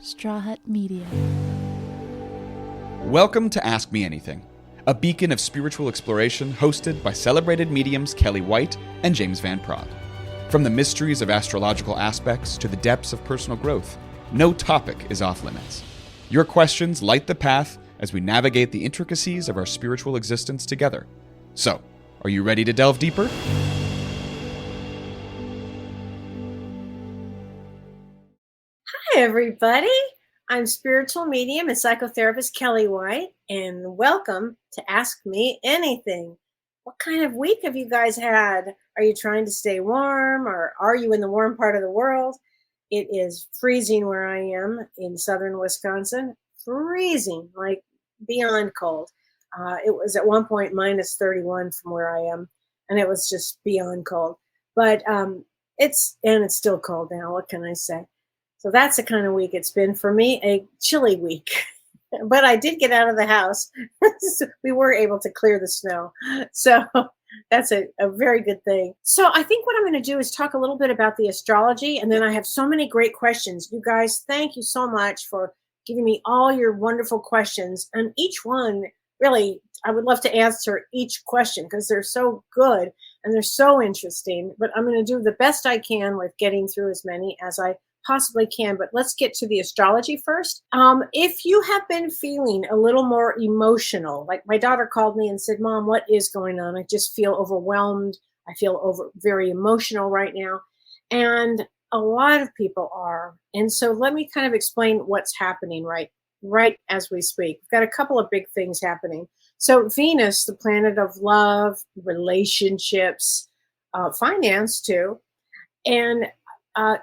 Straw Hut Media. Welcome to Ask Me Anything, a beacon of spiritual exploration hosted by celebrated mediums Kellee White and James Van Praagh. From the mysteries of astrological aspects to the depths of personal growth, no topic is off limits. Your questions light the path as we navigate the intricacies of our spiritual existence together. So, are you ready to delve deeper? Hi, everybody. I'm spiritual medium and psychotherapist Kellee White, and welcome to Ask Me Anything. What kind of week have you guys had? Are you trying to stay warm, or are you in the warm part of the world? It is freezing where I am in southern Wisconsin. Freezing, like beyond cold. It was at one point minus 31 from where I am, and it was just beyond cold. But it's still cold now. What can I say? So that's the kind of week it's been for me, a chilly week. But I did get out of the house. We were able to clear the snow. So that's a very good thing. So I think what I'm going to do is talk a little bit about the astrology. And then I have so many great questions. You guys, thank you so much for giving me all your wonderful questions. And each one, really, I would love to answer each question because they're so good and they're so interesting. But I'm going to do the best I can with getting through as many as I possibly can, but let's get to the astrology first. If you have been feeling a little more emotional, like my daughter called me and said, "Mom, what is going on? I just feel overwhelmed. I feel very emotional right now." And a lot of people are. And so let me kind of explain what's happening right as we speak. We've got a couple of big things happening. So Venus, the planet of love, relationships, finance too, and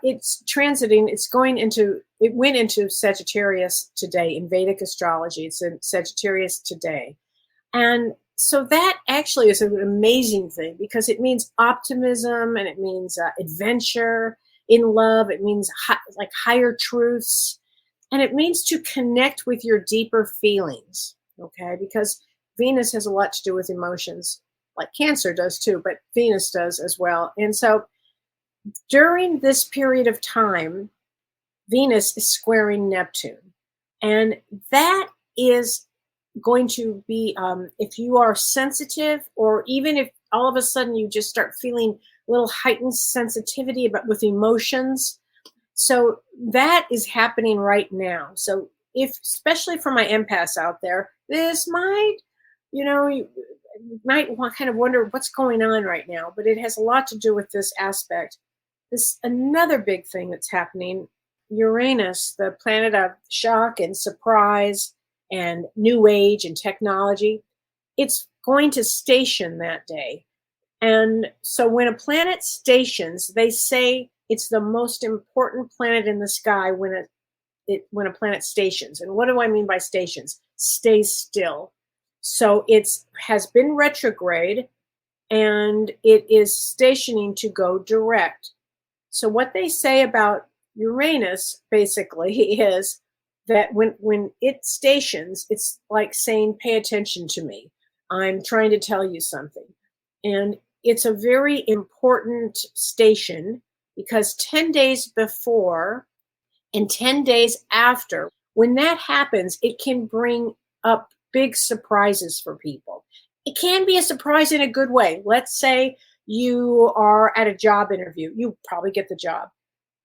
it's transiting. It went into Sagittarius today in Vedic astrology. It's in Sagittarius today. And so that actually is an amazing thing because it means optimism and it means adventure in love. It means like higher truths. And it means to connect with your deeper feelings, okay? Because Venus has a lot to do with emotions, like Cancer does too, but Venus does as well. And so during this period of time, Venus is squaring Neptune. And that is going to be, if you are sensitive, or even if all of a sudden you just start feeling a little heightened sensitivity with emotions. So that is happening right now. So especially for my empaths out there, this might, you might kind of wonder what's going on right now, but it has a lot to do with this aspect. This another big thing that's happening, Uranus, the planet of shock and surprise and new age and technology, it's going to station that day. And so when a planet stations, they say it's the most important planet in the sky when a planet stations. And what do I mean by stations? Stays still. So it has been retrograde and it is stationing to go direct. So what they say about Uranus basically is that when it stations, it's like saying, "Pay attention to me. I'm trying to tell you something." And it's a very important station because 10 days before and 10 days after, when that happens, it can bring up big surprises for people. It can be a surprise in a good way. Let's say you are at a job interview. You probably get the job.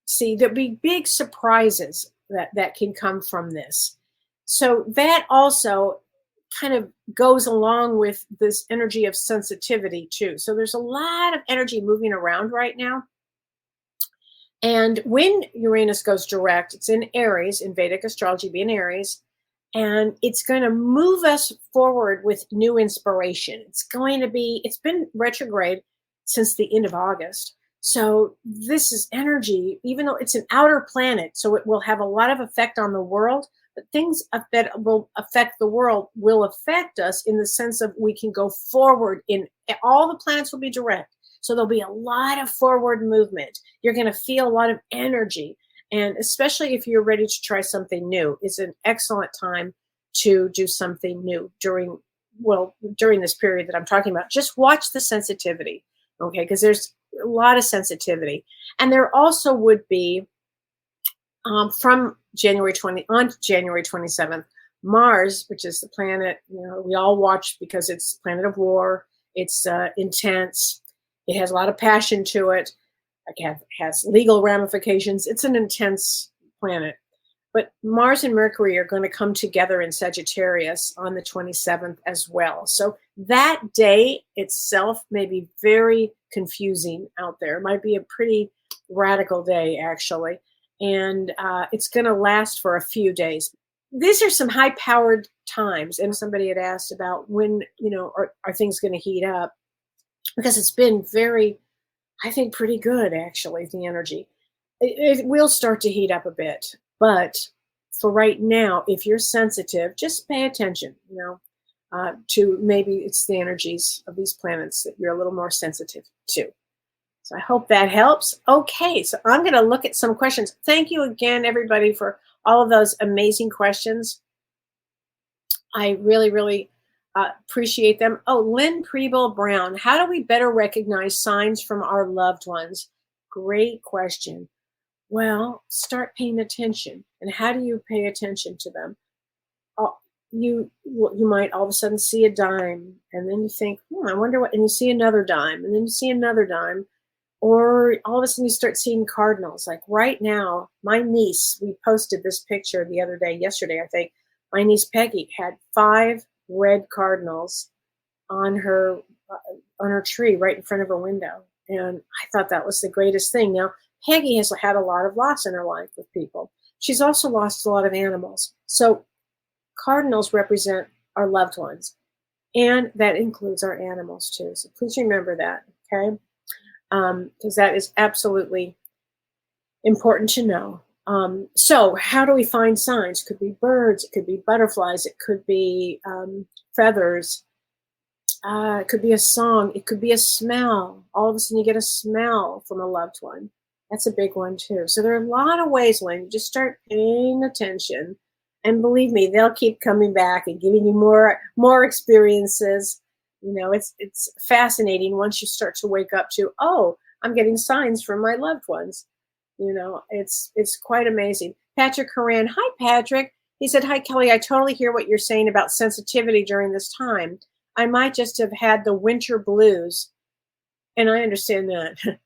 See, there'll be big surprises that can come from this. So that also kind of goes along with this energy of sensitivity too. So there's a lot of energy moving around right now. And when Uranus goes direct, it's in Aries, in Vedic astrology, be in Aries, and it's going to move us forward with new inspiration. It's been retrograde since the end of August. So this is energy, even though it's an outer planet, so it will have a lot of effect on the world, but things that will affect the world will affect us in the sense of we can go forward all the planets will be direct. So there'll be a lot of forward movement. You're going to feel a lot of energy. And especially if you're ready to try something new, it's an excellent time to do something new during this period that I'm talking about. Just watch the sensitivity. Okay, because there's a lot of sensitivity. And there also would be from January 27th. Mars, which is the planet, we all watch because it's planet of war. It's intense. It has a lot of passion to it. It has legal ramifications. It's an intense planet. But Mars and Mercury are going to come together in Sagittarius on the 27th as well. So that day itself may be very confusing out there. It might be a pretty radical day, actually. And it's going to last for a few days. These are some high-powered times. And somebody had asked about when, are things going to heat up? Because it's been very, I think, pretty good, actually, the energy. It will start to heat up a bit. But for right now, if you're sensitive, just pay attention, to maybe it's the energies of these planets that you're a little more sensitive to. So I hope that helps. Okay, so I'm going to look at some questions. Thank you again, everybody, for all of those amazing questions. I really, really appreciate them. Oh, Lynn Preble Brown, how do we better recognize signs from our loved ones? Great question. Well, start paying attention. And how do you pay attention to them? You might all of a sudden see a dime, and then you think, I wonder what, and you see another dime, and then you see another dime. Or all of a sudden you start seeing cardinals. Like right now, my niece, we posted this picture the other day, yesterday, I think. My niece Peggy had 5 red cardinals on her tree right in front of her window. And I thought that was the greatest thing. Now, Peggy has had a lot of loss in her life with people. She's also lost a lot of animals. So cardinals represent our loved ones. And that includes our animals too. So please remember that, okay? Because that is absolutely important to know. So how do we find signs? It could be birds, it could be butterflies, it could be feathers, it could be a song, it could be a smell. All of a sudden you get a smell from a loved one. That's a big one too. So there are a lot of ways, Lynn, you just start paying attention. And believe me, they'll keep coming back and giving you more experiences. It's fascinating once you start to wake up to, I'm getting signs from my loved ones. It's quite amazing. Patrick Horan, hi, Patrick. He said, hi, Kelly. I totally hear what you're saying about sensitivity during this time. I might just have had the winter blues. And I understand that.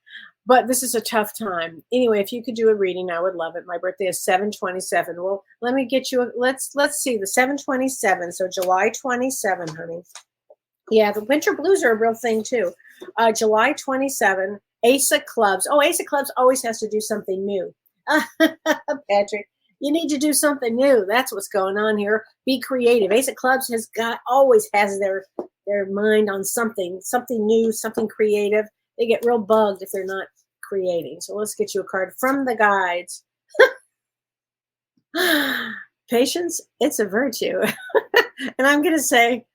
But this is a tough time. Anyway, if you could do a reading, I would love it. My birthday is 7/27. Well, let me get you let's see, the 7/27. So July 27, honey. Yeah, the winter blues are a real thing too. July 27, Ace of Clubs. Oh, Ace of Clubs always has to do something new. Patrick, you need to do something new. That's what's going on here. Be creative. Ace of Clubs always has their mind on something new, something creative. They get real bugged if they're not creating. So let's get you a card from the guides. Patience, it's a virtue. And I'm going to say,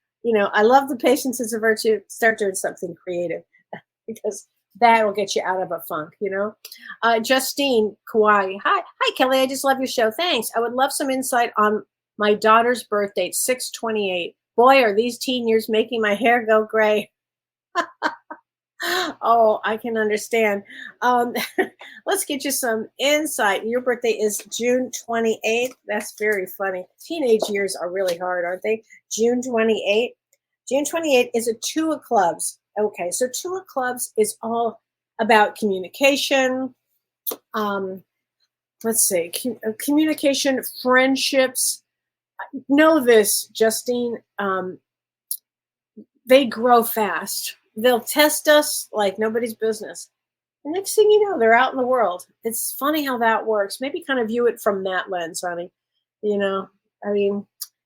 I love the patience as a virtue. Start doing something creative because that will get you out of a funk, Justine Kauai. Hi, Kelly. I just love your show. Thanks. I would love some insight on my daughter's birth date, 6/28. Boy, are these teen years making my hair go gray. Oh, I can understand. Let's get you some insight. Your birthday is June 28th. That's very funny. Teenage years are really hard, aren't they? June 28th. June 28th is a 2 of clubs. Okay, so 2 of clubs is all about communication. Let's see, communication, friendships. Know this, Justine. They grow fast. They'll test us like nobody's business. And next thing you know, they're out in the world. It's funny how that works. Maybe kind of view it from that lens, honey.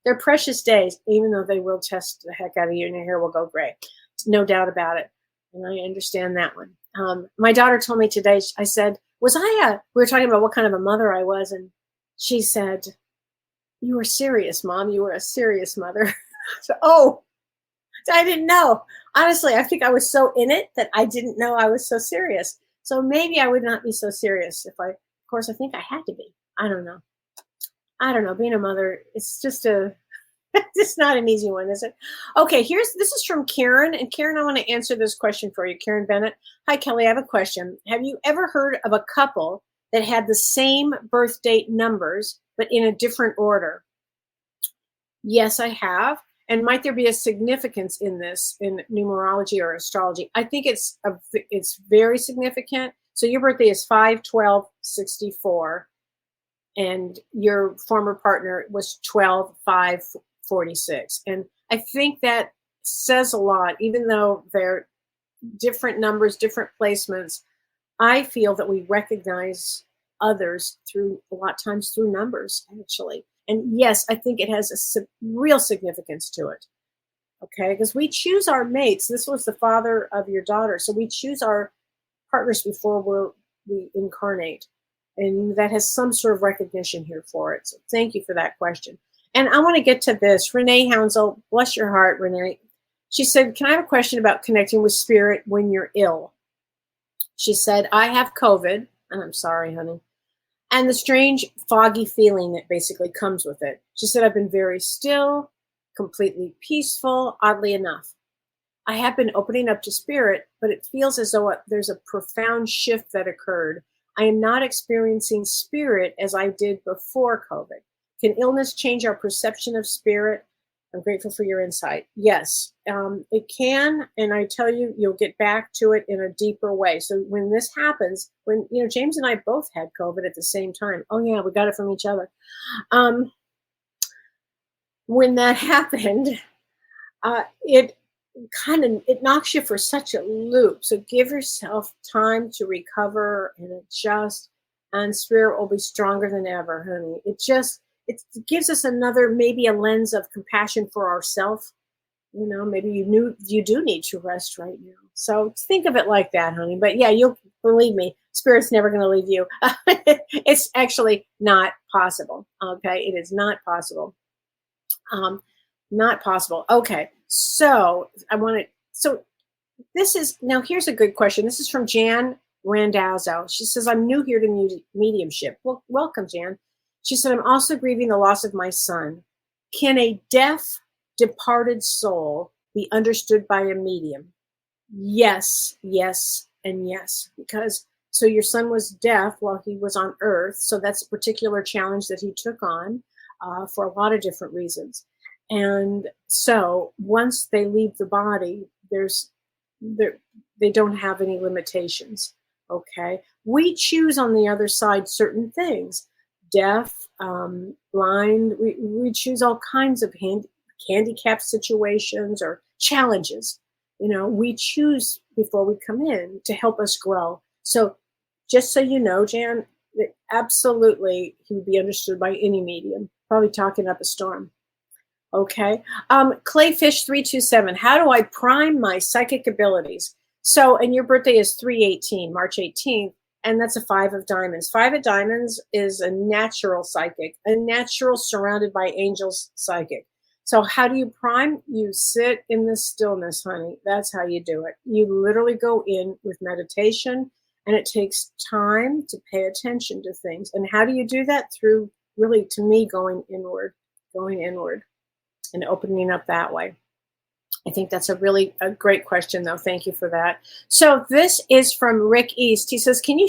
They're precious days, even though they will test the heck out of you and your hair will go gray. No doubt about it. And I understand that one. My daughter told me today, I said, we were talking about what kind of a mother I was. And she said, you were serious, Mom. You were a serious mother. So, I didn't know. Honestly, I think I was so in it that I didn't know I was so serious. So maybe I would not be so serious of course, I think I had to be. I don't know. Being a mother, it's just it's not an easy one, is it? Okay, this is from Karen. And Karen, I want to answer this question for you. Karen Bennett. Hi, Kelly, I have a question. Have you ever heard of a couple that had the same birth date numbers, but in a different order? Yes, I have. And might there be a significance in this in numerology or astrology? I think it's very significant. So your birthday is 5/12/64, and your former partner was 12/5/46. And I think that says a lot, even though they're different numbers, different placements. I feel that we recognize others through a lot of times through numbers, actually. And yes, I think it has a real significance to it. Okay, because we choose our mates. This was the father of your daughter, so we choose our partners before we incarnate, and that has some sort of recognition here for it. So thank you for that question. And I want to get to this. Renee Hounsel, bless your heart, Renee. She said, "Can I have a question about connecting with spirit when you're ill?" She said, "I have COVID," and I'm sorry, honey, "and the strange foggy feeling that basically comes with it." She said, "I've been very still, completely peaceful, oddly enough. I have been opening up to spirit, but it feels as though there's a profound shift that occurred. I am not experiencing spirit as I did before COVID. Can illness change our perception of spirit? I'm grateful for your insight." Yes, it can. And I tell you, you'll get back to it in a deeper way. So when this happens, when, James and I both had COVID at the same time. Oh yeah, we got it from each other. When that happened, it knocks you for such a loop. So give yourself time to recover and adjust, and spirit will be stronger than ever, honey. It gives us maybe a lens of compassion for ourselves. Maybe you do need to rest right now. So think of it like that, honey. But yeah, you'll believe me, spirit's never going to leave you. It's actually not possible. Okay, it is not possible. Not possible. Okay, so here's a good question. This is from Jan Randazzo. She says, "I'm new here to mediumship." Well, welcome, Jan. She said, "I'm also grieving the loss of my son. Can a deaf, departed soul be understood by a medium?" Yes, yes, and yes. So your son was deaf while he was on Earth. So that's a particular challenge that he took on for a lot of different reasons. And so once they leave the body, they don't have any limitations. Okay. We choose on the other side certain things. Deaf, blind, we choose all kinds of handicap situations or challenges. We choose before we come in to help us grow. So just so you know, Jan, that absolutely he would be understood by any medium, probably talking up a storm. Okay. Clayfish 327. How do I prime my psychic abilities? So, and your birthday is 3/18, March 18th, and that's a 5 of diamonds. 5 of diamonds is a natural psychic, a natural surrounded by angels psychic. So how do you prime? You sit in the stillness, honey. That's how you do it. You literally go in with meditation, and it takes time to pay attention to things. And how do you do that? Through, really, to me, going inward and opening up that way. I think that's a great question, though. Thank you for that. So this is from Rick East. He says, "Can you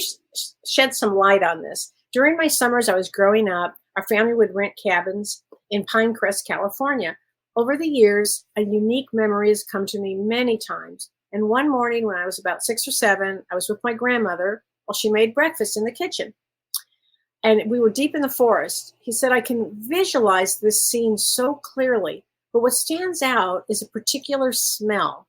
shed some light on this? During my summers I was growing up, our family would rent cabins in Pinecrest, California. Over the years, a unique memory has come to me many times. And one morning when I was about 6 or 7, I was with my grandmother while she made breakfast in the kitchen. And we were deep in the forest. He said, I can visualize this scene so clearly, but what stands out is a particular smell,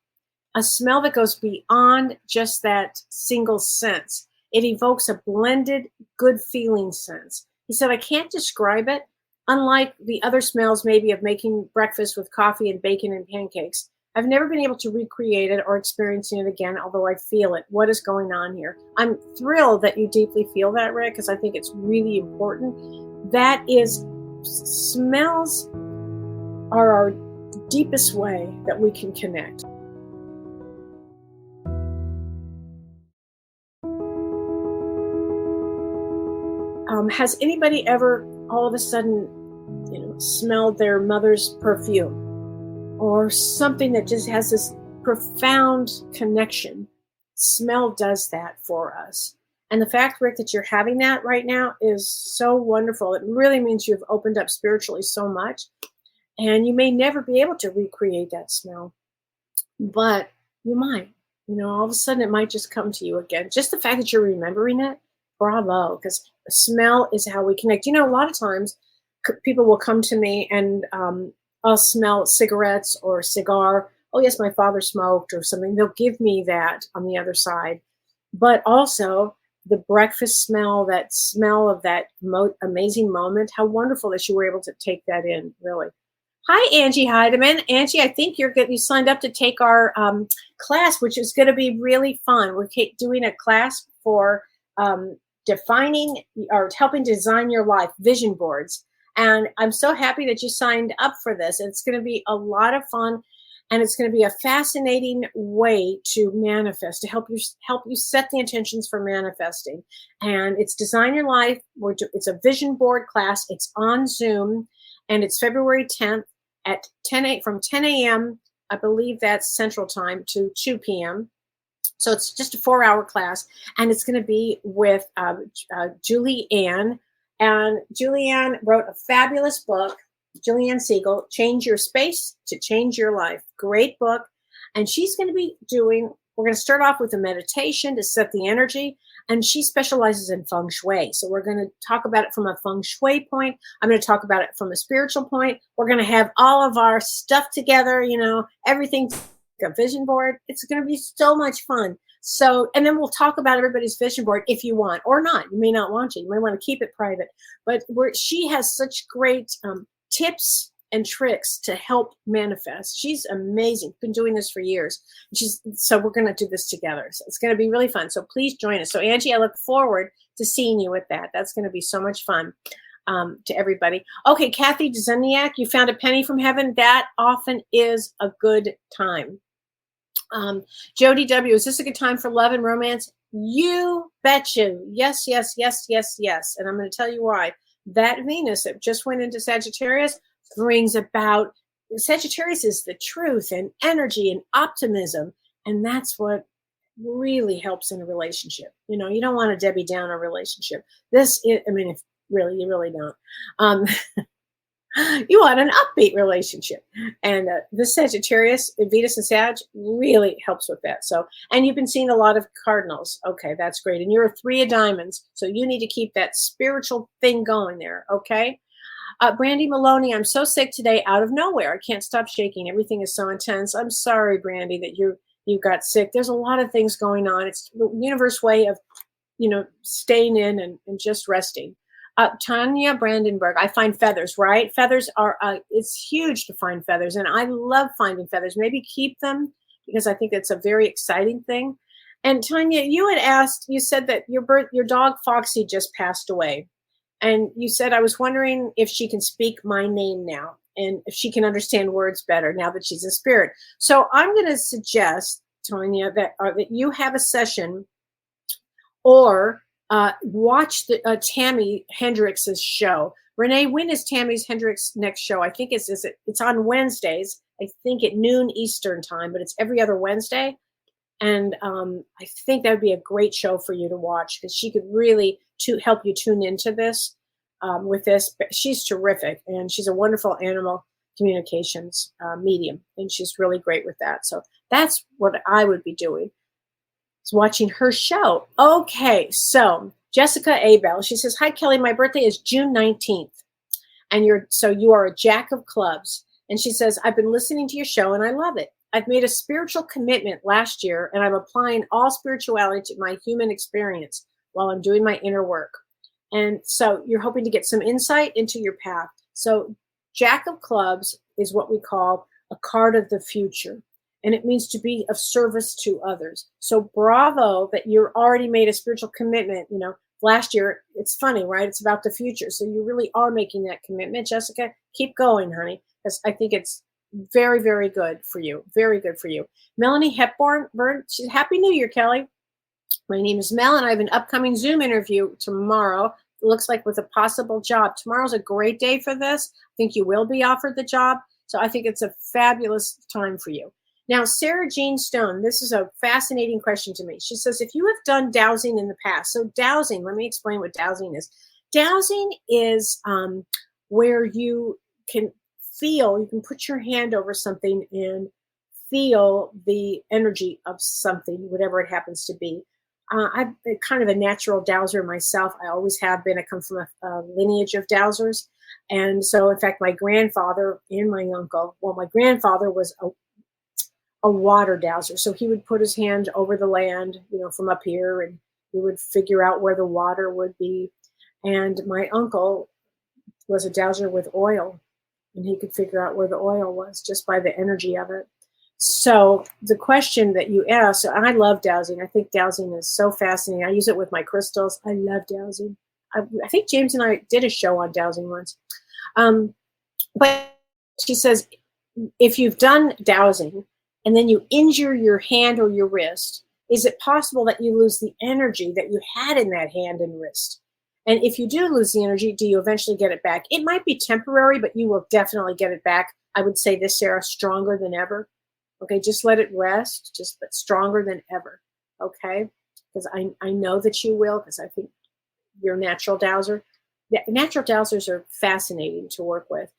a smell that goes beyond just that single sense. It evokes a blended, good feeling sense. He said, I can't describe it. Unlike the other smells maybe of making breakfast with coffee and bacon and pancakes, I've never been able to recreate it or experiencing it again, although I feel it. What is going on here? I'm thrilled that you deeply feel that, Rick, because I think it's really important. That is, smells are our deepest way that we can connect. Has anybody ever all of a sudden, smelled their mother's perfume or something that just has this profound connection? Smell does that for us. And the fact, Rick, that you're having that right now is so wonderful. It really means you've opened up spiritually so much. And you may never be able to recreate that smell, but you might. All of a sudden it might just come to you again. Just the fact that you're remembering it, bravo, because smell is how we connect. A lot of times people will come to me and I'll smell cigarettes or cigar. Oh, yes, my father smoked or something. They'll give me that on the other side. But also the breakfast smell, that smell of that amazing moment. How wonderful that you were able to take that in, really. Hi, Angie Heidemann. Angie, I think you signed up to take our class, which is going to be really fun. We're doing a class for defining or helping design your life, vision boards. And I'm so happy that you signed up for this. It's going to be a lot of fun, and it's going to be a fascinating way to manifest, to help you set the intentions for manifesting. And it's Design Your Life. It's a vision board class. It's on Zoom, and it's February 10th at from 10 a.m. I believe that's Central Time to 2 p.m. So it's just a 4-hour class, and it's going to be with Julie Ann. And Julianne wrote a fabulous book, Julianne Siegel, Change Your Space to Change Your Life. Great book. And she's going to be we're going to start off with a meditation to set the energy. And she specializes in feng shui. So we're going to talk about it from a feng shui point. I'm going to talk about it from a spiritual point. We're going to have all of our stuff together, everything, a vision board. It's going to be so much fun. So, and then we'll talk about everybody's vision board if you want, or not. You may not want to. You may want to keep it private. But she has such great tips and tricks to help manifest. She's amazing. Been doing this for years. So we're going to do this together. So it's going to be really fun. So please join us. So Angie, I look forward to seeing you with that. That's going to be so much fun to everybody. Okay, Kathy Dzeniak, you found a penny from heaven. That often is a good time. Jody W., is this a good time for love and romance? You betcha. Yes, yes, yes, yes, yes. And I'm going to tell you why. That Venus that just went into Sagittarius brings about, Sagittarius is the truth and energy and optimism. And that's what really helps in a relationship. You don't want a Debbie Downer relationship. You really don't. You want an upbeat relationship. And the Sagittarius, Venus and Sag, really helps with that. So, and you've been seeing a lot of cardinals. Okay, that's great. And you're a 3 of diamonds. So you need to keep that spiritual thing going there. Okay. Brandy Maloney, I'm so sick today out of nowhere. I can't stop shaking. Everything is so intense. I'm sorry, Brandy, that you got sick. There's a lot of things going on. It's the universe way of, staying in and just resting. Tanya Brandenburg, I find feathers, right? Feathers are, it's huge to find feathers, and I love finding feathers. Maybe keep them because I think that's a very exciting thing. And Tanya, you said that your dog Foxy just passed away. And you said, I was wondering if she can speak my name now and if she can understand words better now that she's in spirit. So I'm going to suggest, Tanya, that you have a session or watch the Tammy Hendrix's show. Renee, when is Tammy Hendrix next show? I think it's on Wednesdays. I think at noon Eastern time, but it's every other Wednesday. And I think that would be a great show for you to watch because she could really help you tune into this with this. She's terrific, and she's a wonderful animal communications medium, and she's really great with that. So that's what I would be doing, is watching her show. Okay, so Jessica Abel, she says, hi, Kelly, my birthday is June 19th, and you are a jack of clubs. And she says, I've been listening to your show, and I love it. I've made a spiritual commitment last year, and I'm applying all spirituality to my human experience while I'm doing my inner work. And so you're hoping to get some insight into your path. So Jack of Clubs is what we call a card of the future, and it means to be of service to others. So bravo that you're already made a spiritual commitment. Last year, it's funny, right? It's about the future. So you really are making that commitment. Jessica, keep going, honey, because I think it's very, very good for you. Very good for you. Melanie Hepburn, she's Happy New Year, Kelly. My name is Mel, and I have an upcoming Zoom interview tomorrow. It looks like with a possible job. Tomorrow's a great day for this. I think you will be offered the job. So I think it's a fabulous time for you. Now, Sarah Jean Stone, this is a fascinating question to me. She says, if you have done dowsing in the past, so dowsing, let me explain what dowsing is. Dowsing is where you can feel, you can put your hand over something and feel the energy of something, whatever it happens to be. I'm kind of a natural dowser myself. I always have been. I come from a lineage of dowsers. And so, in fact, my grandfather and my uncle, well, my grandfather was a water dowser. So he would put his hand over the land, from up here, and he would figure out where the water would be. And my uncle was a dowser with oil, and he could figure out where the oil was just by the energy of it. So the question that you asked, so I love dowsing. I think dowsing is so fascinating. I use it with my crystals. I love dowsing. I think James and I did a show on dowsing once. But she says, if you've done dowsing and then you injure your hand or your wrist, is it possible that you lose the energy that you had in that hand and wrist? And if you do lose the energy, do you eventually get it back? It might be temporary, but you will definitely get it back. I would say this, Sarah, stronger than ever. Okay, just let it rest, but stronger than ever. Okay, because I know that you will, because I think you're a natural dowser. Natural dowsers are fascinating to work with.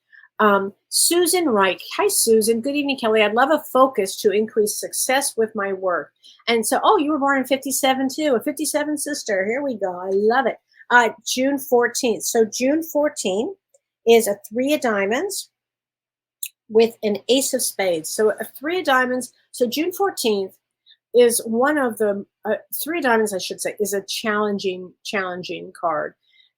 Susan Reich. Hi, Susan. Good evening, Kellee. I'd love a focus to increase success with my work. And so, you were born in 57 too, a 57 sister. Here we go. I love it. June 14th. So June 14th is a 3 of diamonds with an ace of spades. So a 3 of diamonds. So June 14th is one of the 3 of diamonds, I should say, is a challenging card.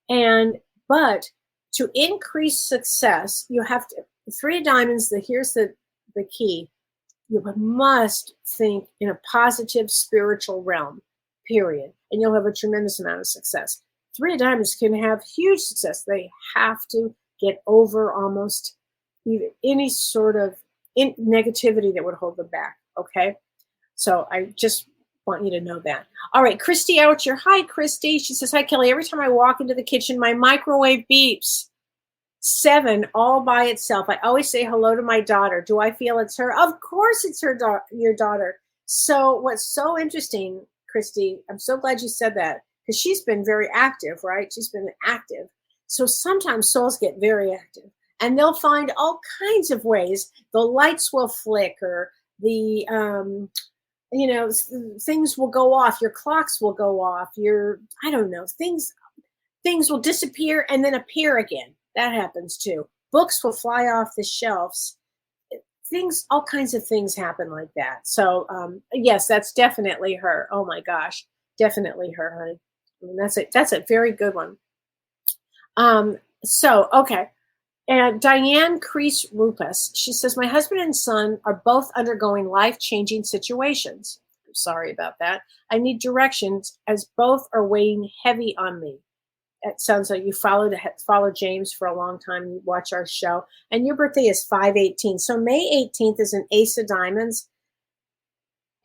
But to increase success, you have to, 3 of diamonds, here's the key. You must think in a positive spiritual realm, period. And you'll have a tremendous amount of success. 3 of diamonds can have huge success. They have to get over almost any sort of negativity that would hold them back. Okay. So I just want you to know that. All right. Christy Oucher. Hi, Christy. She says, hi, Kellee. Every time I walk into the kitchen, my microwave beeps. 7 all by itself. I always say hello to my daughter. Do I feel it's her? Of course it's your daughter. So what's so interesting, Christy, I'm so glad you said that, because she's been very active, right? She's been active. So sometimes souls get very active and they'll find all kinds of ways. The lights will flicker, the things will go off, your clocks will go off, things will disappear and then appear again. That happens too. Books will fly off the shelves. All kinds of things happen like that. So yes, that's definitely her. Oh my gosh, definitely her, honey. I mean, that's a very good one. Okay. And Diane Crease Rupus, she says, my husband and son are both undergoing life-changing situations. I'm sorry about that. I need directions as both are weighing heavy on me. It sounds like you followed James for a long time. You watch our show. And your birthday is 5/18. So May 18th is an ace of diamonds.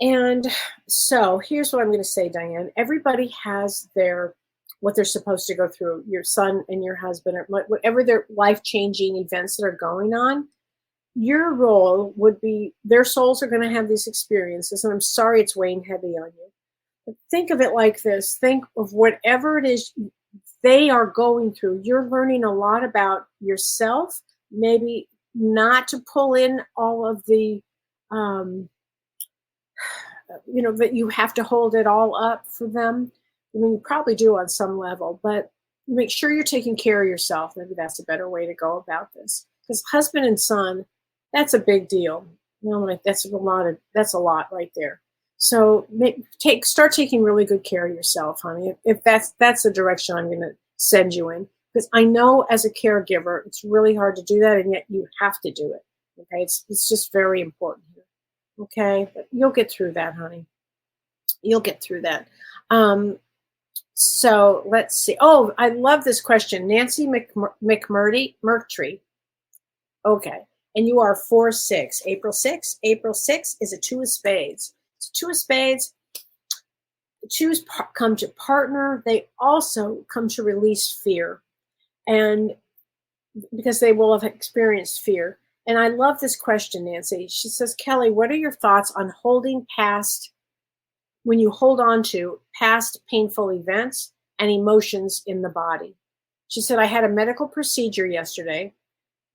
And so here's what I'm going to say, Diane. Everybody has what they're supposed to go through, your son and your husband, or whatever their life-changing events that are going on. Your role would be, their souls are going to have these experiences, and I'm sorry it's weighing heavy on you. But think of it like this. Think of whatever it is they are going through. You're learning a lot about yourself, maybe not to pull in all of the, that you have to hold it all up for them. I mean, you probably do on some level, but make sure you're taking care of yourself. Maybe that's a better way to go about this. Because husband and son, that's a big deal. That's a lot right there. So start taking really good care of yourself, honey. If that's the direction I'm going to send you in, because I know as a caregiver, it's really hard to do that, and yet you have to do it. Okay, it's just very important here. Okay, but you'll get through that, honey. You'll get through that. So let's see. Oh, I love this question, Nancy McMurtry. Okay, and you are 4/6, April 6th. April 6th is a 2 of spades. It's 2 of spades. 2s come to partner. They also come to release fear, and because they will have experienced fear. And I love this question, Nancy. She says, Kellee, what are your thoughts on holding past, when you hold on to past painful events and emotions in the body? She said, I had a medical procedure yesterday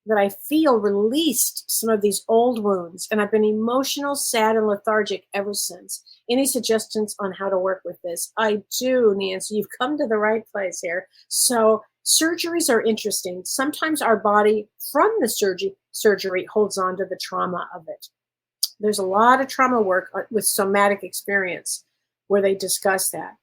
that I feel released some of these old wounds, and I've been emotional, sad, and lethargic ever since. Any suggestions on how to work with this? I do, Nancy. You've come to the right place here. So surgeries are interesting. Sometimes our body from the surgery holds on to the trauma of it. There's a lot of trauma work with somatic experience where they discuss that.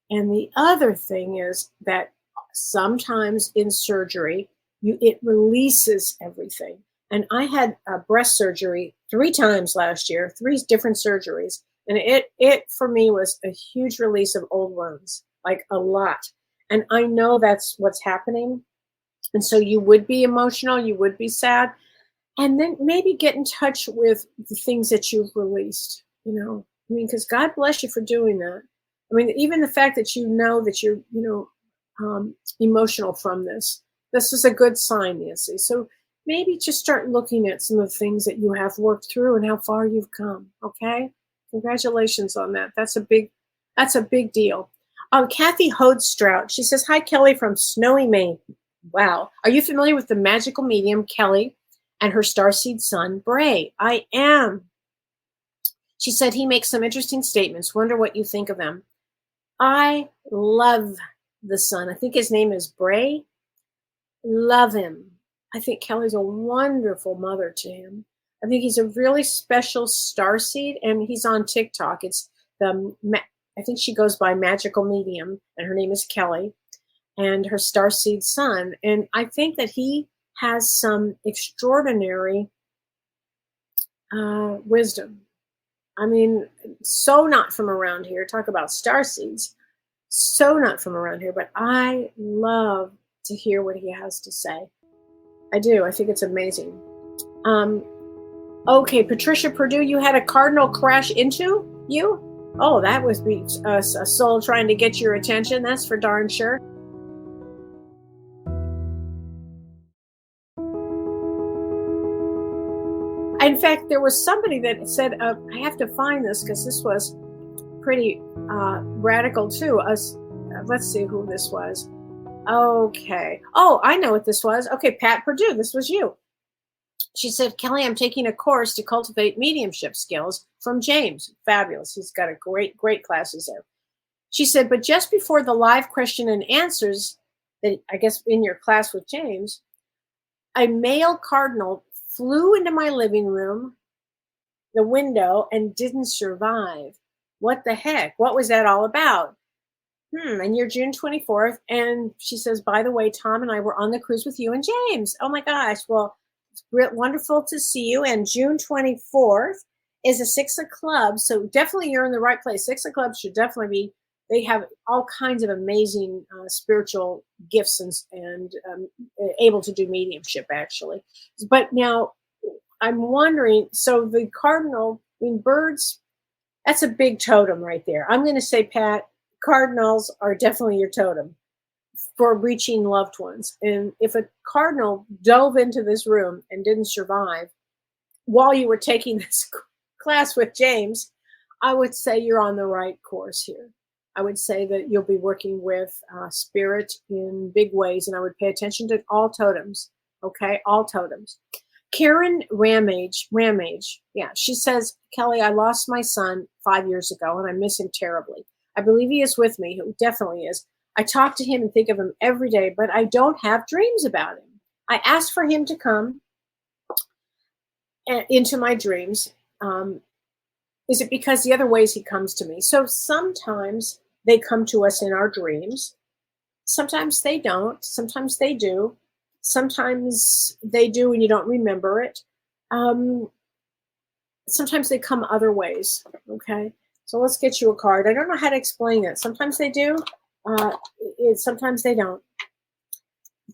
And the other thing is that sometimes in surgery, it releases everything. And I had breast surgery 3 times last year, 3 different surgeries. And it for me was a huge release of old wounds, like a lot. And I know that's what's happening. And so you would be emotional, you would be sad. And then maybe get in touch with the things that you've released, because God bless you for doing that. I mean, even the fact that you know that you're, emotional from this is a good sign, Nancy. So maybe just start looking at some of the things that you have worked through and how far you've come. Okay. Congratulations on that. That's a big deal. Kathy Hodestrout, she says, hi, Kellee from snowy Maine. Wow. Are you familiar with the magical medium, Kellee, and her starseed son, Bray? I am. She said he makes some interesting statements. Wonder what you think of them. I love the son. I think his name is Bray. Love him. I think Kelly's a wonderful mother to him. I think he's a really special starseed, and he's on TikTok. It's I think she goes by Magical Medium, and her name is Kellee, and her starseed son. And I think that he has some extraordinary wisdom. I mean, so not from around here. Talk about starseeds. So not from around here, but I love to hear what he has to say. I do. I think it's amazing. Okay, Patricia Purdue, you had a cardinal crash into you? Oh, that was a soul trying to get your attention. That's for darn sure. In fact, there was somebody that said, I have to find this because this was pretty radical too. Let's see who this was. Okay. Oh, I know what this was. Okay, Pat Purdue, this was you. She said, Kellee, I'm taking a course to cultivate mediumship skills from James. Fabulous. He's got a great classes there. She said, but just before the live question and answers, that I guess in your class with James, a male cardinal flew into my living room, the window, and didn't survive. What the heck? What was that all about? And you're June 24th. And she says, by the way, Tom and I were on the cruise with you and James. Oh my gosh. Well, it's wonderful to see you. And June 24th is a 6 of clubs. So definitely you're in the right place. 6 of clubs should definitely be, they have all kinds of amazing spiritual gifts and able to do mediumship actually. But now I'm wondering, so the cardinal, birds, that's a big totem right there. I'm going to say, Pat, cardinals are definitely your totem for reaching loved ones. And if a cardinal dove into this room and didn't survive while you were taking this class with James, I would say you're on the right course here. I would say that you'll be working with spirit in big ways, and I would pay attention to all totems. Okay, all totems. Karen Ramage, yeah, she says, Kellee, I lost my son 5 years ago, and I miss him terribly. I believe he is with me. He definitely is. I talk to him and think of him every day, but I don't have dreams about him. I asked for him to come into my dreams. Is it because the other ways he comes to me? So sometimes they come to us in our dreams. Sometimes they don't. Sometimes they do. Sometimes they do and you don't remember it. Sometimes they come other ways. Okay. So let's get you a card. I don't know how to explain it. Sometimes they do. Sometimes they don't.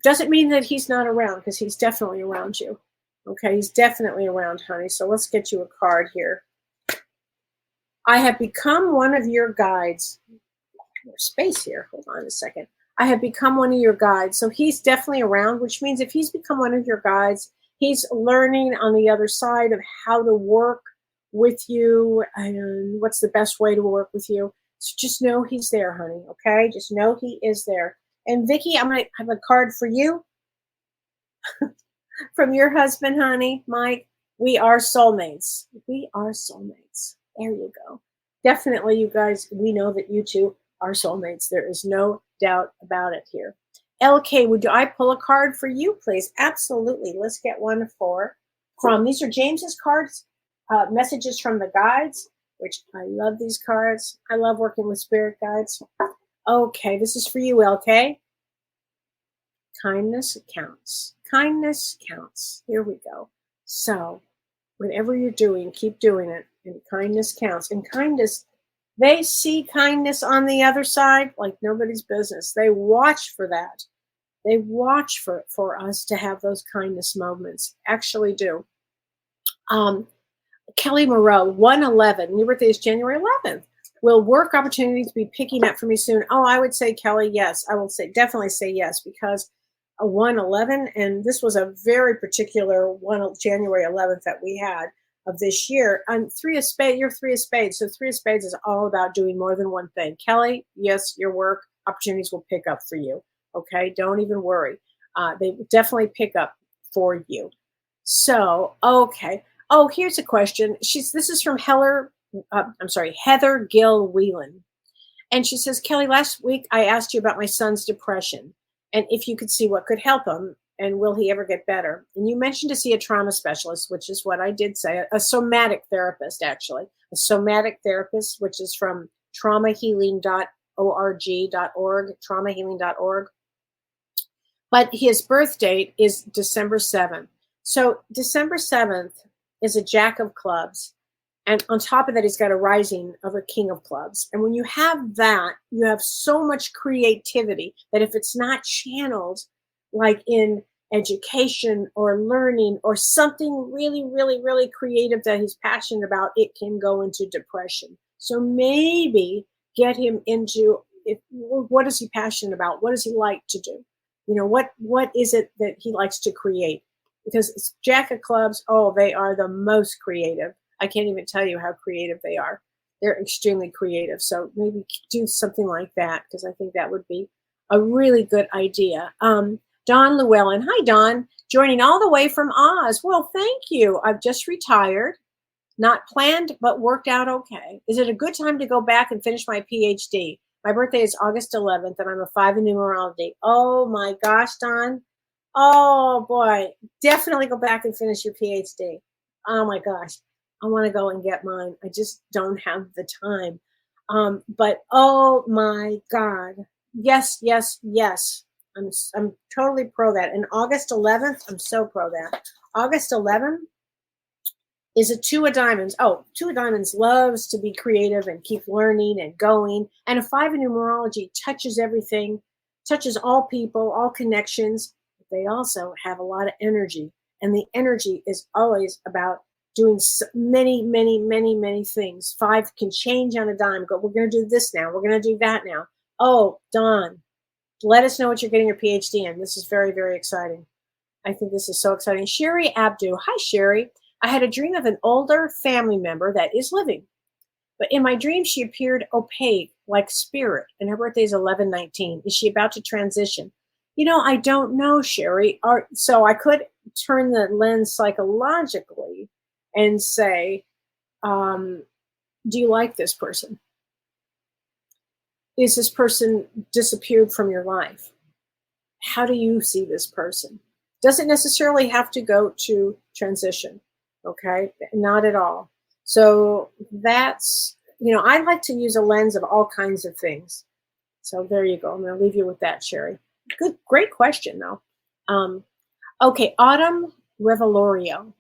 Doesn't mean that he's not around, because he's definitely around you. Okay. He's definitely around, honey. So let's get you a card here. I have become one of your guides. More space here. Hold on a second. I have become one of your guides. So he's definitely around, which means if he's become one of your guides, He's learning on the other side of how to work with you and what's the best way to work with you. So just know he's there, honey. Okay, just know he is there. And Vicky, I'm gonna have a card for you from your husband, honey, Mike. We are soulmates. We are soulmates. There you go. Definitely, you guys, we know that you two are soulmates. There is no doubt about it here. LK, would I pull a card for you, please? Absolutely. Let's get one from these are James's cards, messages from the guides, which I love these cards. I love working with spirit guides. Okay, this is for you, LK. Kindness counts. Kindness counts. Here we go. So, whatever you're doing, keep doing it. And kindness counts. And kindness, they see kindness on the other side like nobody's business. They watch for that. They watch for us to have those kindness moments. Actually do. Kelly Moreau, 111. Your birthday is January 11th. Will work opportunities be picking up for me soon? Oh, I would say, Kelly, yes. I will definitely say yes, because a 111, and this was a very particular January 11th that we had of this year. And three of spades, you're three of spades. So three of spades is all about doing more than one thing. Kelly, yes, your work opportunities will pick up for you. Okay, don't even worry. They definitely pick up for you. So, okay. Oh, here's a question. This is from Heather Gill Whelan. And she says, Kelly, last week I asked you about my son's depression and if you could see what could help him and will he ever get better? And you mentioned to see a trauma specialist, which is what I did say, a somatic therapist, actually. A somatic therapist, which is from traumahealing.org, But his birth date is December 7th. So December 7th is a Jack of Clubs. And on top of that, he's got a rising of a King of Clubs. And when you have that, you have so much creativity that if it's not channeled, like in education or learning or something really, really, really creative that he's passionate about, it can go into depression. So maybe get him into what is he passionate about? What does he like to do? You know, what is it that he likes to create? Because it's Jack of Clubs, oh, they are the most creative. I can't even tell you how creative they are. They're extremely creative. So maybe do something like that, because I think that would be a really good idea. Dawn Llewellyn. Hi, Dawn. Joining all the way from Oz. Well, thank you. I've just retired. Not planned, but worked out okay. Is it a good time to go back and finish my PhD? My birthday is August 11th, and I'm a 5 in numerology. Oh, my gosh, Dawn. Oh, boy. Definitely go back and finish your PhD. Oh, my gosh. I want to go and get mine. I just don't have the time. But oh my God. Yes, yes, yes. I'm totally pro that. And August 11th, I'm so pro that. August 11th is a 2 of diamonds. Oh, 2 of diamonds loves to be creative and keep learning and going. And a 5 in numerology touches everything, touches all people, all connections. But they also have a lot of energy. And the energy is always about doing many, many, many, many things. 5 can change on a dime. Go, we're going to do this now. We're going to do that now. Oh, Dawn, let us know what you're getting your PhD in. This is very, very exciting. I think this is so exciting. Sherry Abdu. Hi, Sherry. I had a dream of an older family member that is living. But in my dream, she appeared opaque, like spirit, and her birthday is 11/19. Is she about to transition? You know, I don't know, Sherry. So I could turn the lens psychologically and say, do you like this person? Is this person disappeared from your life? How do you see this person? Doesn't necessarily have to go to transition, okay? Not at all. So that's, I like to use a lens of all kinds of things. So there you go. I'm going to leave you with that, Sherry. Good, great question, though. Okay, Autumn Revelorio.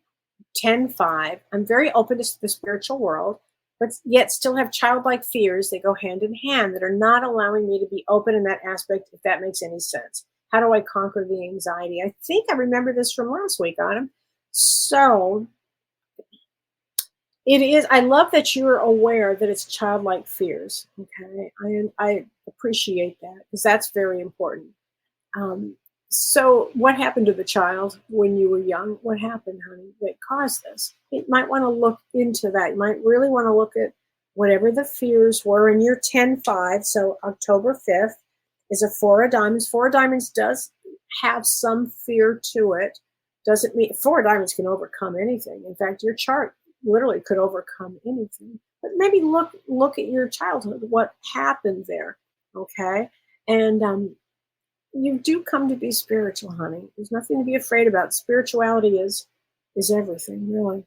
10-5. I'm very open to the spiritual world, but yet still have childlike fears that go hand in hand that are not allowing me to be open in that aspect, if that makes any sense. How do I conquer the anxiety? I think I remember this from last week, Autumn. So it is, I love that you're aware that it's childlike fears. Okay. I appreciate that because that's very important. So what happened to the child when you were young? What happened, honey, that caused this? You might want to look into that. You might really want to look at whatever the fears were. And you're 10-5, so October 5th is a four of diamonds. Four of diamonds does have some fear to it. Doesn't mean four of diamonds can overcome anything. In fact, your chart literally could overcome anything. But maybe look at your childhood, what happened there, okay? And you do come to be spiritual, honey. There's nothing to be afraid about. Spirituality is everything, really.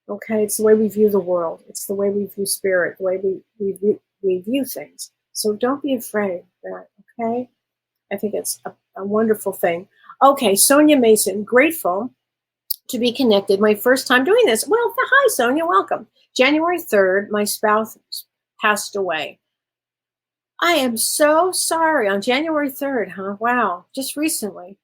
Okay, it's the way we view the world. It's the way we view spirit, the way we view things. So don't be afraid of that, okay? I think it's a wonderful thing. Okay, Sonia Mason, grateful to be connected. My first time doing this. Well, hi, Sonia, welcome. January 3rd, my spouse passed away. I am so sorry. On January 3rd, huh? Wow, just recently.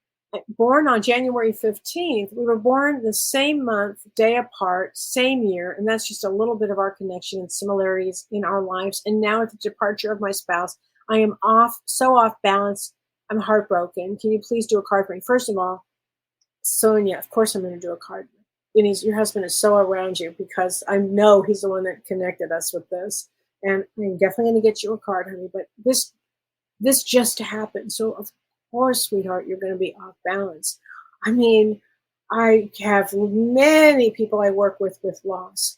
Born on January 15th. We were born the same month, day apart, same year, and that's just a little bit of our connection and similarities in our lives. And now with the departure of my spouse, I am so off balance. I'm heartbroken. Can you please do a card for me? First of all, Sonia, of course I'm going to do a card. And your husband is so around you because I know he's the one that connected us with this. And I'm definitely going to get you a card, honey. But this just happened. So of course, sweetheart, you're going to be off balance. I mean, I have many people I work with loss,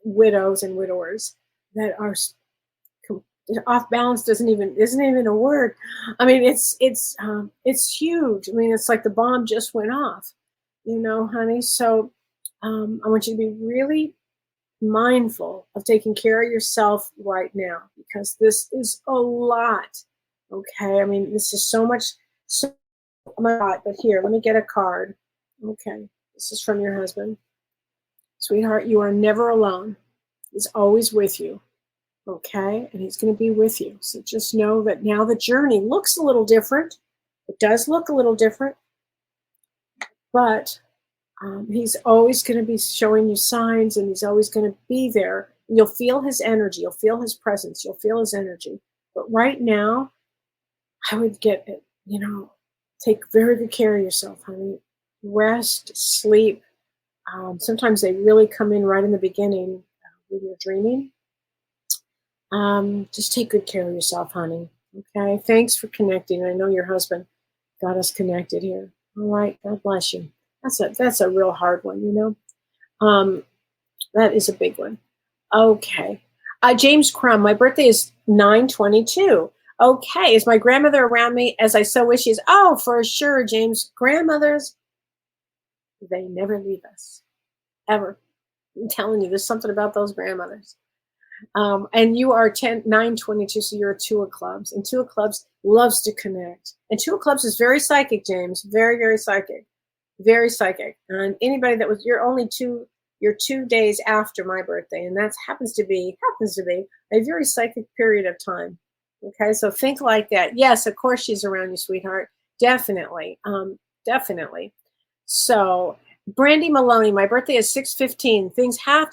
widows and widowers that are off balance. Isn't even a word. I mean, it's huge. I mean, it's like the bomb just went off, honey. So I want you to be really mindful of taking care of yourself right now, because this is a lot. Okay, I mean, this is so much, but here, let me get a card. Okay, this is from your husband. Sweetheart, you are never alone. He's always with you. Okay, and he's going to be with you. So just know that now the journey looks a little different. It does look a little different, but he's always going to be showing you signs, and he's always going to be there. You'll feel his energy. You'll feel his presence. You'll feel his energy. But right now, I would get it, take very good care of yourself, honey. Rest, sleep. Sometimes they really come in right in the beginning when you're dreaming. Just take good care of yourself, honey. Okay. Thanks for connecting. I know your husband got us connected here. All right. God bless you. That's a real hard one, that is a big one. Okay. James Crum, my birthday is 9/22. Okay. Is my grandmother around me as I so wish she is? Oh, for sure, James. Grandmothers, they never leave us. Ever. I'm telling you, there's something about those grandmothers. And you are 9/22, so you're a two of clubs. And two of clubs loves to connect. And two of clubs is very psychic, James. Very, very psychic. Very psychic. And anybody you're 2 days after my birthday, and that happens to be a very psychic period of time. Okay, so think like that. Yes, of course she's around you, sweetheart. Definitely. Definitely. So, Brandy Maloney, my birthday is 6/15. Things have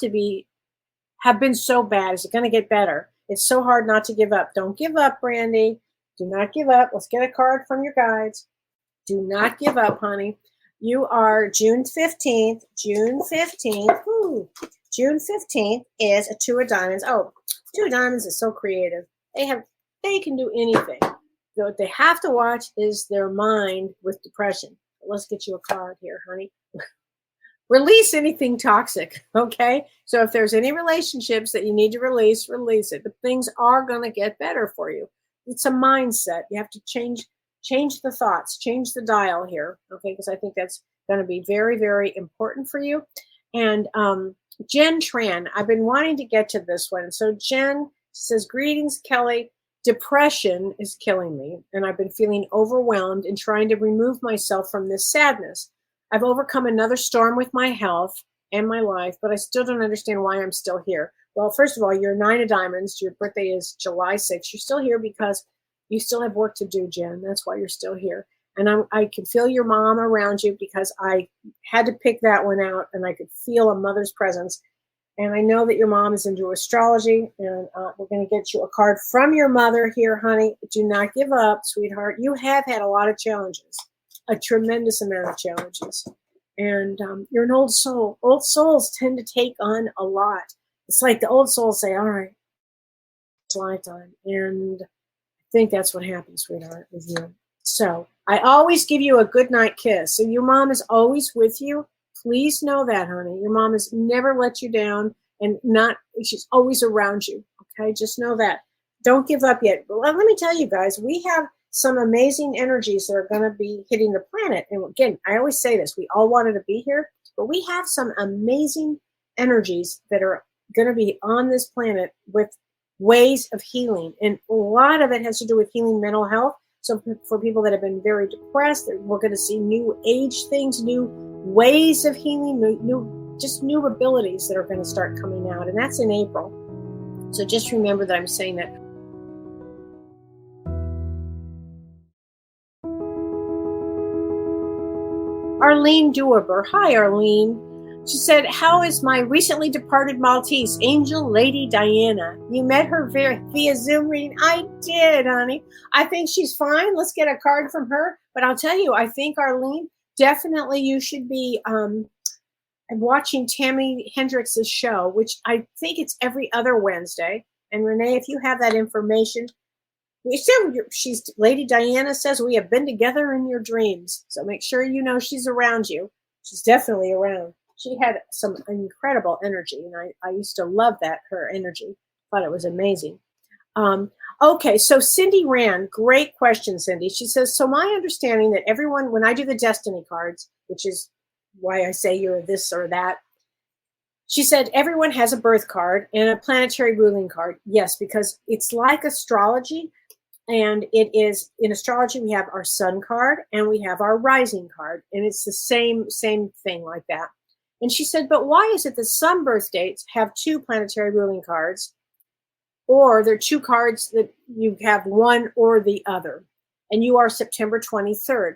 been so bad. Is it going to get better? It's so hard not to give up. Don't give up, Brandy. Do not give up. Let's get a card from your guides. Do not give up, honey. You are June 15th. June 15th. Ooh, June 15th is a two of diamonds. Oh, two of diamonds is so creative. They can do anything. What they have to watch is their mind with depression. Let's get you a card here, honey. Release anything toxic, okay? So if there's any relationships that you need to release it. But things are going to get better for you. It's a mindset. You have to change the thoughts, change the dial here, okay? Because I think that's going to be very, very important for you. And Jen Tran, I've been wanting to get to this one. So Jen says, greetings, Kellee. Depression is killing me, and I've been feeling overwhelmed and trying to remove myself from this sadness. I've overcome another storm with my health and my life, but I still don't understand why I'm still here. Well, first of all, you're 9 of diamonds. Your birthday is July 6th. You're still here because you still have work to do, Jen. That's why you're still here. And I can feel your mom around you because I had to pick that one out, and I could feel a mother's presence. And I know that your mom is into astrology, and we're going to get you a card from your mother here, honey. Do not give up, sweetheart. You have had a lot of challenges, a tremendous amount of challenges. And you're an old soul. Old souls tend to take on a lot. It's like the old souls say, all right, it's lifetime. And I think that's what happens, sweetheart, with you. So I always give you a good night kiss. So your mom is always with you. Please know that, honey. Your mom has never let you down, and she's always around you. Okay, just know that. Don't give up yet. But let me tell you guys, we have some amazing energies that are going to be hitting the planet. And again, I always say this, we all wanted to be here, but we have some amazing energies that are going to be on this planet with ways of healing. And a lot of it has to do with healing mental health. So for people that have been very depressed, we're going to see new age things, new ways of healing, new abilities that are going to start coming out. And that's in April. So just remember that I'm saying that. Arlene Duerber. Hi, Arlene. She said, how is my recently departed Maltese, Angel Lady Diana? You met her via Zoom reading? I did, honey. I think she's fine. Let's get a card from her. But I'll tell you, I think, Arlene, definitely you should be watching Tammy Hendrix's show, which I think it's every other Wednesday. And Renee, if you have that information, she's Lady Diana says we have been together in your dreams. So make sure you know she's around you. She's definitely around. She had some incredible energy, and I used to love her energy. Thought it was amazing. Okay, so Cindy Rand, great question, Cindy. She says, so my understanding that everyone, when I do the destiny cards, which is why I say you're this or that, she said everyone has a birth card and a planetary ruling card. Yes, because it's like astrology. And it is, in astrology, we have our sun card and we have our rising card. And it's the same thing like that. And she said, but why is it that some birth dates have two planetary ruling cards, or they're two cards that you have one or the other? And you are September 23rd.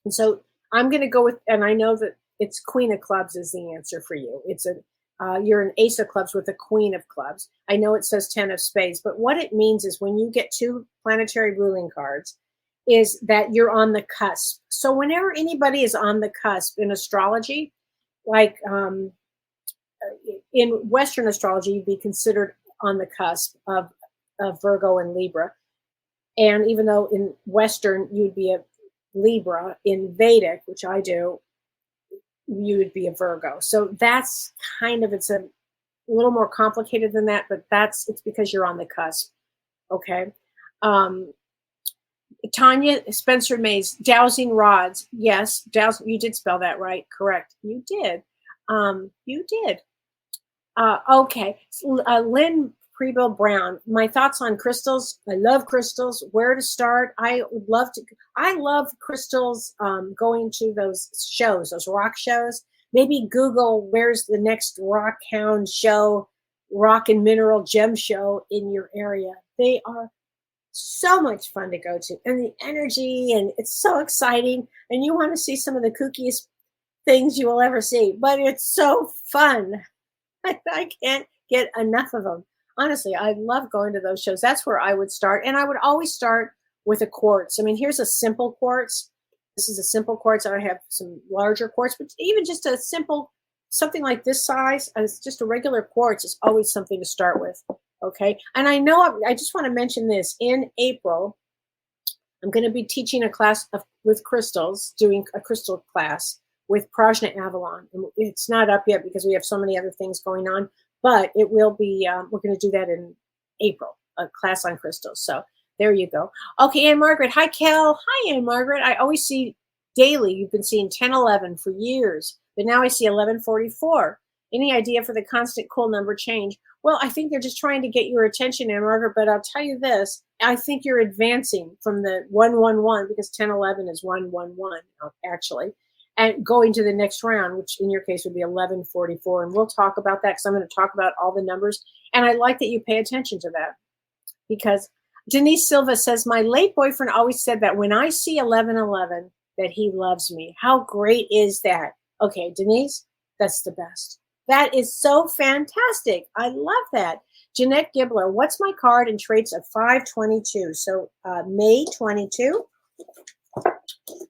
And so I'm going to go with, and I know that it's Queen of Clubs is the answer for you. You're an Ace of Clubs with a Queen of Clubs. I know it says 10 of Spades, but what it means is when you get two planetary ruling cards is that you're on the cusp. So whenever anybody is on the cusp in astrology, like in Western astrology, you'd be considered on the cusp of Virgo and Libra. And even though in Western, you'd be a Libra, in Vedic, which I do, you would be a Virgo. So that's it's a little more complicated than that, but it's because you're on the cusp. Okay. Tanya Spencer Mays, dowsing rods. Yes, you did spell that right. Correct. You did. Okay. Lynn Prebill Brown, my thoughts on crystals. I love crystals. Where to start? I love crystals, going to those shows, those rock shows. Maybe Google where's the next rock hound show, rock and mineral gem show in your area. They are so much fun to go to, and the energy, and it's so exciting, and you want to see some of the kookiest things you will ever see, but it's so fun. I can't get enough of them. Honestly, I love going to those shows. That's where I would start. And I would always start with a quartz. I mean, here's a simple quartz. This is a simple quartz. I have some larger quartz, but even just a simple, something like this size, it's just a regular quartz is always something to start with. Okay. And I just want to mention this. In April, I'm going to be teaching a class with crystals, doing a crystal class with Prajna Avalon. And it's not up yet because we have so many other things going on, but it will be, we're going to do that in April, a class on crystals. So there you go. Okay, Ann Margaret. Hi, Kel. Hi, Ann Margaret. I always see daily. You've been seeing 1011 for years, but now I see 1144. Any idea for the constant cool number change? Well, I think they're just trying to get your attention, Ann Margaret, but I'll tell you this. I think you're advancing from the 111, because 1011 is 111, actually, and going to the next round, which in your case would be 1144. And we'll talk about that because I'm going to talk about all the numbers. And I like that you pay attention to that, because Denise Silva says, my late boyfriend always said that when I see 1111, that he loves me. How great is that? Okay, Denise, that's the best. That is so fantastic. I love that. Jeanette Gibbler, what's my card and traits of 522? So May 22.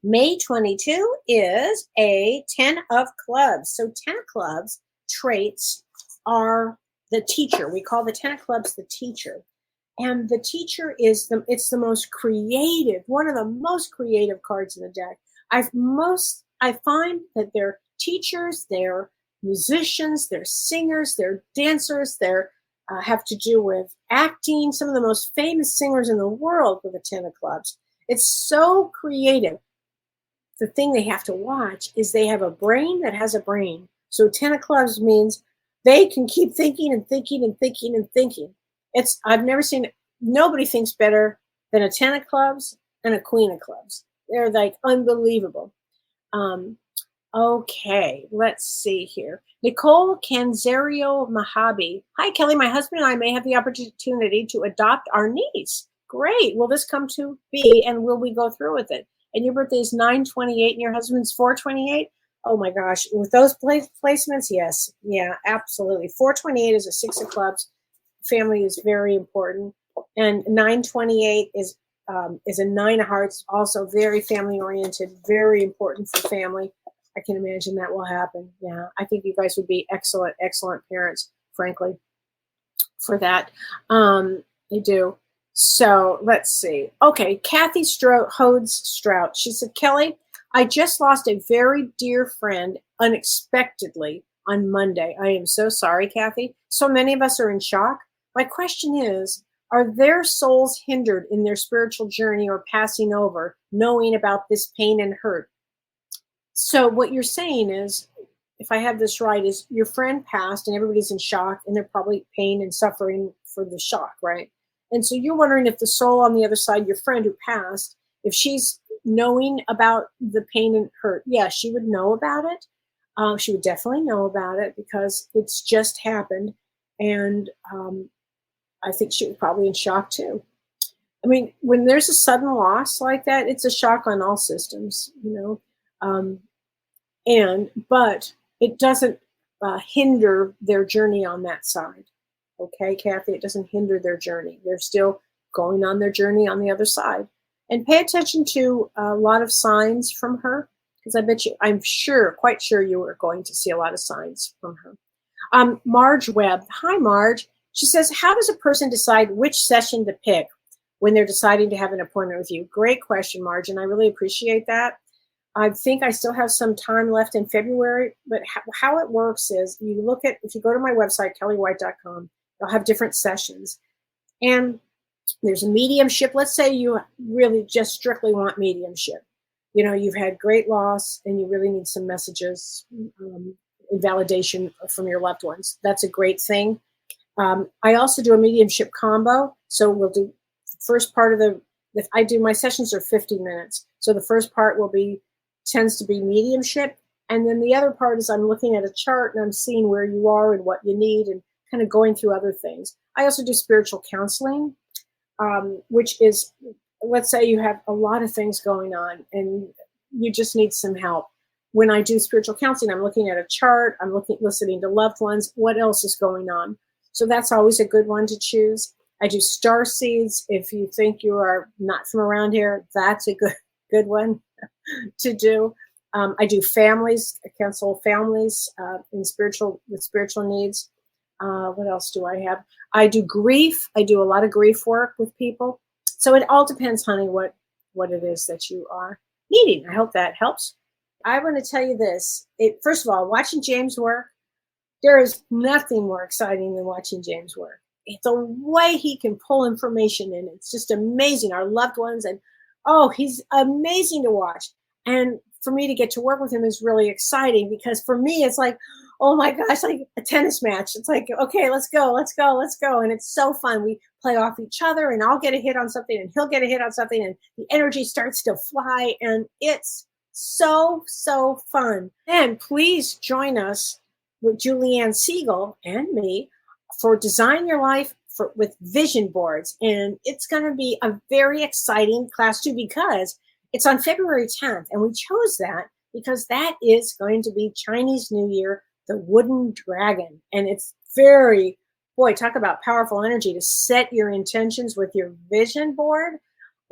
May 22 is a 10 of clubs. So 10 of clubs traits are the teacher. We call the 10 of clubs the teacher. And the teacher is it's the most creative, one of the most creative cards in the deck. I find that they're teachers, they're musicians, they're singers, they're dancers, they're have to do with acting. Some of the most famous singers in the world with the 10 of clubs. It's so creative. The thing they have to watch is they have a brain that has a brain. So 10 of clubs means they can keep thinking and thinking and thinking and thinking. I've never seen, nobody thinks better than a 10 of clubs and a queen of clubs. They're like unbelievable. Okay, let's see here. Nicole Canzario Mahabi. Hi, Kelly. My husband and I may have the opportunity to adopt our niece. Great. Will this come to be and will we go through with it? And your birthday is 9/28 and your husband's 4/28? Oh my gosh. With those placements, yes. Yeah, absolutely. 4/28 is a 6 of clubs. Family is very important. And 9/28 is a 9 of hearts, also very family oriented, very important for family. I can imagine that will happen. Yeah, I think you guys would be excellent, excellent parents, frankly, for that. I do. So let's see. Okay, Kathy Hodes Strout. She said, Kelly, I just lost a very dear friend unexpectedly on Monday. I am so sorry, Kathy. So many of us are in shock. My question is, are their souls hindered in their spiritual journey or passing over, knowing about this pain and hurt? So what you're saying is, if I have this right, is your friend passed and everybody's in shock and they're probably pain and suffering for the shock, right? And so you're wondering if the soul on the other side, your friend who passed, if she's knowing about the pain and hurt. Yeah, she would know about it. She would definitely know about it because it's just happened. And I think she was probably in shock too. I mean, when there's a sudden loss like that, it's a shock on all systems, you know. But it doesn't hinder their journey on that side. Okay, Kathy, it doesn't hinder their journey. They're still going on their journey on the other side. And pay attention to a lot of signs from her, because I'm quite sure you are going to see a lot of signs from her. Marge Webb. Hi, Marge. She says, how does a person decide which session to pick when they're deciding to have an appointment with you? Great question, Marge, and I really appreciate that. I think I still have some time left in February, but how it works is if you go to my website, kelleewhite.com, you'll have different sessions. And there's a mediumship. Let's say you really just strictly want mediumship. You know, you've had great loss and you really need some messages, and validation from your loved ones. That's a great thing. I also do a mediumship combo. So we'll do the first part of my sessions are 50 minutes. So the first part tends to be mediumship. And then the other part is I'm looking at a chart and I'm seeing where you are and what you need and kind of going through other things. I also do spiritual counseling, which is, let's say you have a lot of things going on and you just need some help. When I do spiritual counseling, I'm looking at a chart, I'm listening to loved ones, what else is going on? So that's always a good one to choose. I do star seeds. If you think you are not from around here, that's a good one to do. I do families. I counsel families with spiritual needs. What else do I have? I do grief. I do a lot of grief work with people. So it all depends, honey, what it is that you are needing. I hope that helps. I want to tell you this. First of all, watching James work, there is nothing more exciting than watching James work. It's the way he can pull information in. It's just amazing. Our loved ones, and he's amazing to watch. And for me to get to work with him is really exciting because for me, it's like, oh my gosh, like a tennis match. It's like, okay, let's go. And it's so fun. We play off each other and I'll get a hit on something and he'll get a hit on something and the energy starts to fly. And it's so, so fun. And please join us with Julianne Siegel and me for Design Your Life with vision boards. And it's going to be a very exciting class too, because it's on February 10th. And we chose that because that is going to be Chinese New Year the wooden dragon. And it's very, boy, talk about powerful energy to set your intentions with your vision board.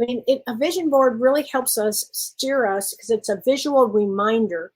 I mean, a vision board really helps us steer us because it's a visual reminder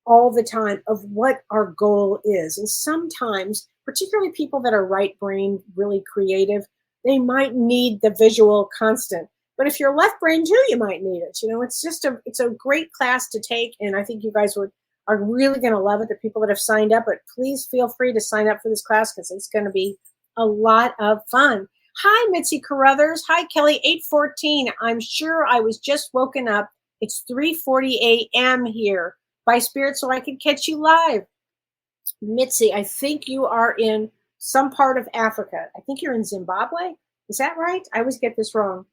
all the time of what our goal is. And sometimes, particularly people that are right brain, really creative, they might need the visual constant. But if you're left brain too, you might need it. It's a great class to take. And I think you guys are really going to love it, the people that have signed up. But please feel free to sign up for this class because it's going to be a lot of fun. Hi, Mitzi Carruthers. Hi, Kelly, 814. I'm sure I was just woken up. It's 3:40 a.m. here by Spirit so I can catch you live. Mitzi, I think you are in some part of Africa. I think you're in Zimbabwe. Is that right? I always get this wrong.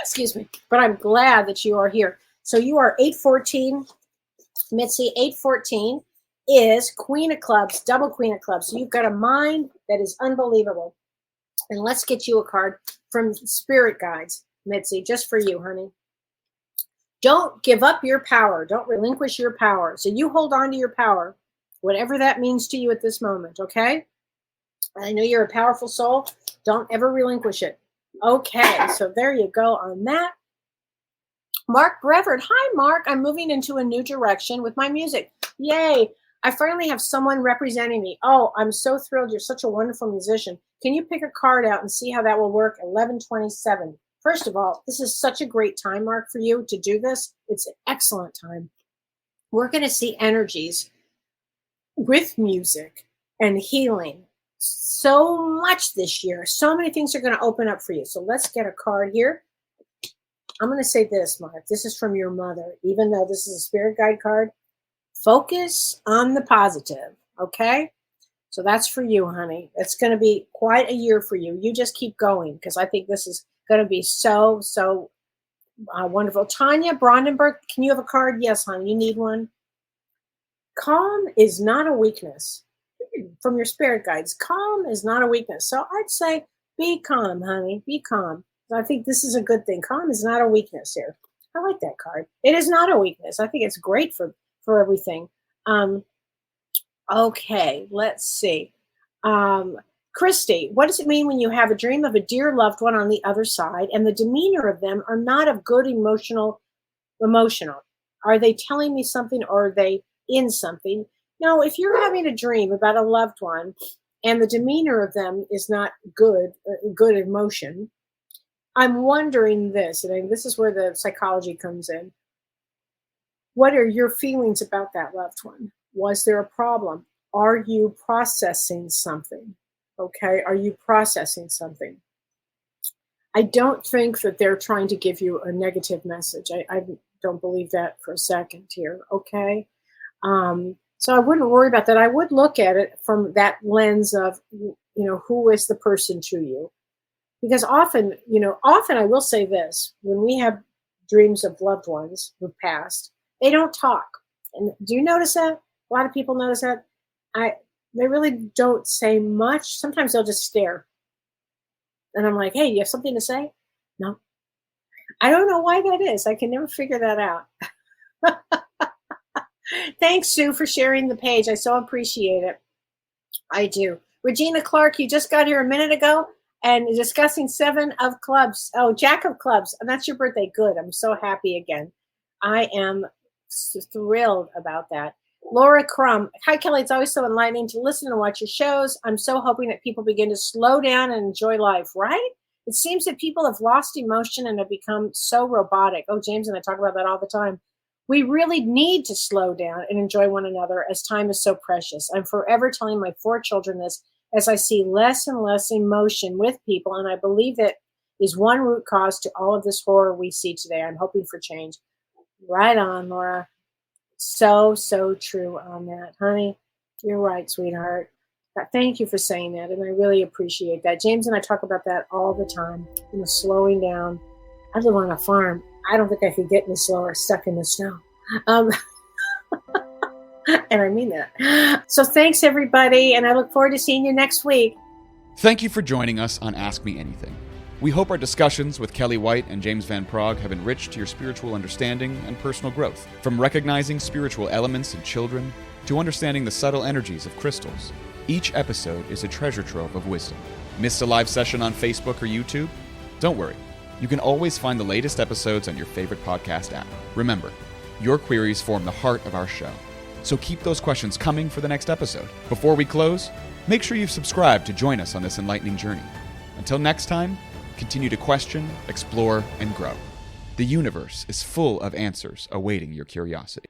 Excuse me. But I'm glad that you are here. So you are 814. Mitzi, 814 is Queen of Clubs, double Queen of Clubs. So you've got a mind that is unbelievable. And let's get you a card from Spirit Guides, Mitzi, just for you, honey. Don't give up your power. Don't relinquish your power. So you hold on to your power, whatever that means to you at this moment, okay? I know you're a powerful soul. Don't ever relinquish it. Okay, so there you go on that. Mark Brevard. Hi, Mark. I'm moving into a new direction with my music. Yay. I finally have someone representing me. Oh, I'm so thrilled. You're such a wonderful musician. Can you pick a card out and see how that will work? 1127. First of all, this is such a great time, Mark, for you to do this. It's an excellent time. We're going to see energies with music and healing so much this year. So many things are going to open up for you. So let's get a card here. I'm going to say this, Mark. This is from your mother. Even though this is a spirit guide card, focus on the positive, okay? So that's for you, honey. It's going to be quite a year for you. You just keep going because I think this is going to be so wonderful. Tanya Brandenburg, can you have a card? Yes, honey. You need one. Calm is not a weakness. From your spirit guides, calm is not a weakness. So I'd say be calm, honey. Be calm. I think this is a good thing. Calm is not a weakness here. I like that card. It is not a weakness. I think it's great for everything. Okay, let's see. Christy, what does it mean when you have a dream of a dear loved one on the other side and the demeanor of them are not of good emotional? Are they telling me something or are they in something? No, if you're having a dream about a loved one and the demeanor of them is not good emotion, I'm wondering this, and this is where the psychology comes in. What are your feelings about that loved one? Was there a problem? Are you processing something? Okay, are you processing something? I don't think that they're trying to give you a negative message. I don't believe that for a second here, okay? So I wouldn't worry about that. I would look at it from that lens of, who is the person to you? Because often I will say this, when we have dreams of loved ones who passed, they don't talk. And do you notice that? A lot of people notice that. They really don't say much. Sometimes they'll just stare. And I'm like, hey, you have something to say? No. I don't know why that is. I can never figure that out. Thanks, Sue, for sharing the page. I so appreciate it. I do. Regina Clark, you just got here a minute ago and discussing 7 of clubs. Oh, Jack of clubs. And that's your birthday. Good. I'm so happy again. I am thrilled about that. Laura Crum. Hi, Kelly. It's always so enlightening to listen and watch your shows. I'm so hoping that people begin to slow down and enjoy life, right? It seems that people have lost emotion and have become so robotic. Oh, James and I talk about that all the time. We really need to slow down and enjoy one another as time is so precious. I'm forever telling my 4 children this as I see less and less emotion with people, and I believe that is one root cause to all of this horror we see today. I'm hoping for change. Right on, Laura. So true on that, honey. You're right, sweetheart. Thank you for saying that, and I really appreciate that. James and I talk about that all the time, slowing down. I live on a farm. I don't think I could get any slower stuck in the snow. And I mean that. So thanks, everybody, and I look forward to seeing you next week. Thank you for joining us on Ask Me Anything. We hope our discussions with Kellee White and James Van Praagh have enriched your spiritual understanding and personal growth, from recognizing spiritual elements in children to understanding the subtle energies of crystals. Each episode is a treasure trove of wisdom. Missed a live session on Facebook or YouTube? Don't worry. You can always find the latest episodes on your favorite podcast app. Remember, your queries form the heart of our show, so keep those questions coming for the next episode. Before we close, make sure you've subscribed to join us on this enlightening journey. Until next time, continue to question, explore, and grow. The universe is full of answers awaiting your curiosity.